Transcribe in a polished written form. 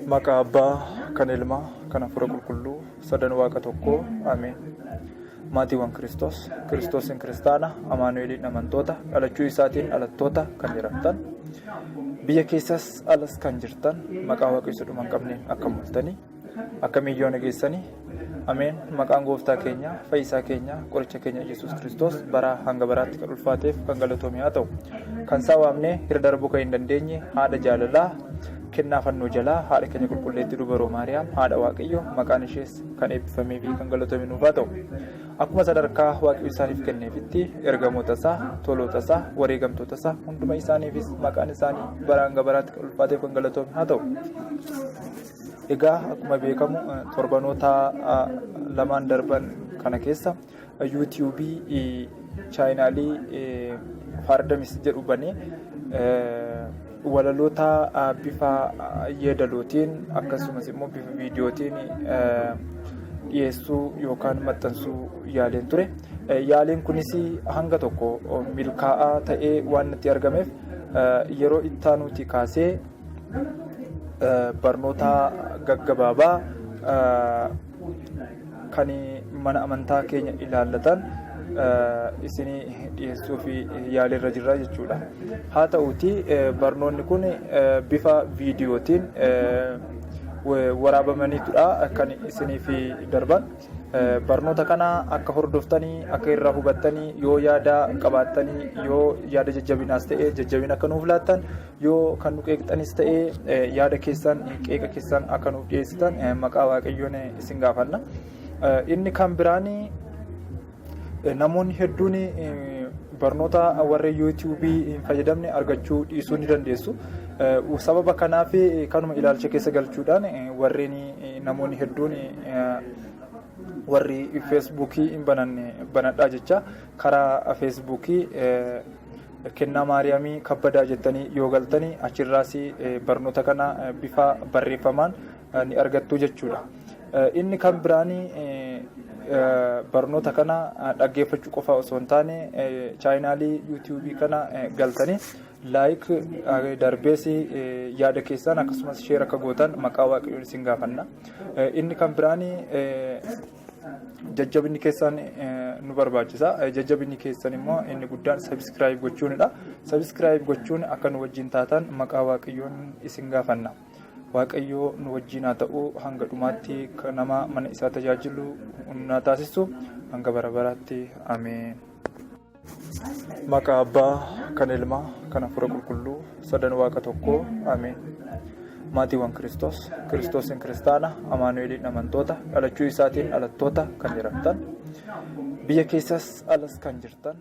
Maqaa Abbaa, kan Ilmaa, kan Hafuura Qulqulluu, sadan Waaqa tokkoo. Ameen. Maatiiwwan Kiristoosiin kiristaana, Amaanu'eeliin amantoota, dhalachuu isaatiin dhalattoota kan jedhamtan, biyya keessas alas kan jirtan, maqaa Waaqayyoo dhuma hin qabneen akka mul'atanii, akka miiliyoona geessanii. Ameen. Maqaan gooftaa keenya, fayyisaa keenya, qoricha keenya Yesuus Kiristoos baraa hanga baraatti kan ulfaateef kan galatoome haa ta'u. Kan isaa waamnee hira darbuu kan hin dandeenye haadha jaalalaa, kennaa fannoo jalaa, haadha keenya qulqulleetti dubaroo Maariyaam, haadha Waaqayyo, maqaan ishees kan eebbifamee fi kan galatoome nuuf haa ta'u. Akkuma sadarkaa Waaqayyo isaaniif kenneefitti ergamoota isaa, toloota isaa, wareegamtoota isaa hunduma isaaniifis maqaan isaanii baraa hanga baraatti kan ulfaateef kan galatoome haa ta'u. Egaa akkuma beekamu torbanoota lamaan darban kana keessa yuutiyuubii chaayinaalii Fardamis jedhu banee walaloota bifa yeedalootiin akkasumas immoo bifa viidiyootiin dhiyeessuu yookaan maxxansuu yaaleen ture. Yaaleen kunis hanga tokko milkaa'aa ta'ee waan itti argameef yeroo ittaanuuti kaasee barnoota gaggabaabaa kan mana amantaa keenya ilaallatan isinii dhiyeessuuf yaaleerra jirra jechuudha. Haa ta'uuti barnoonni kun bifa viidiyootiin waraabamaniitudha kan isiniif darban. Barnoota kana akka hordoftanii, akka irraa hubattanii, yoo yaada qabaattanii, yoo yaada jajjabinaas ta'ee jajjabina akka nuuf laattan, yoo kan nu qeeqxanis ta'ee yaada keessan, qeeqa keessan akka nuuf dhiyeessitan maqaa Waaqayyoon isin gaafanna. Inni kan biraan namoonni hedduun barnoota warreen yuutiyuubii hin fayyadamne argachuu dhiisuu ni dandeessu. Sababa kanaaf kanuma ilaalcha keessa galchuudhaan warreen namoonni hedduun warri feesbuukii hin banadhaa jecha karaa feesbuukii kennaa Maariyaamii kabbadaa jettanii yoo galtanii achirraas barnoota kana bifa barreeffamaan ni argattu jechuudha. Inni kan biraan barnoota kana dhaggeeffachuu qofa osoo hin taane chaayinaalii yuutiyuubii kana galtanii laayik darbees yaada keessan akkasumas sheer akka gootan maqaa Waaqayyoon isin gaafanna. Inni kan biraan jajjabinni keessan nu barbaachisa. Jajjabinni keessan immoo inni guddaan sabiskiraayib gochuunidha. Sabiskiraayib gochuun akka nu wajjin taatan maqaa Waaqayyoon isin gaafanna. Waaqayyoo nu wajjin haa ta'u hanga dhumaatti nama mana isaa tajaajilu na taasisu hanga bara baraatti. Ameen. Maqaa Abbaa, kan Ilmaa, kan Hafuura Qulqulluu, sadan Waaqa tokkoo. Ameen. Maatiiwwan Kiristoosiin kiristaana, Amaanu'eeliin amantoota, dhalachuu isaatiin dhalattoota kan jedhamtan, biyya keessas alas kan jirtan.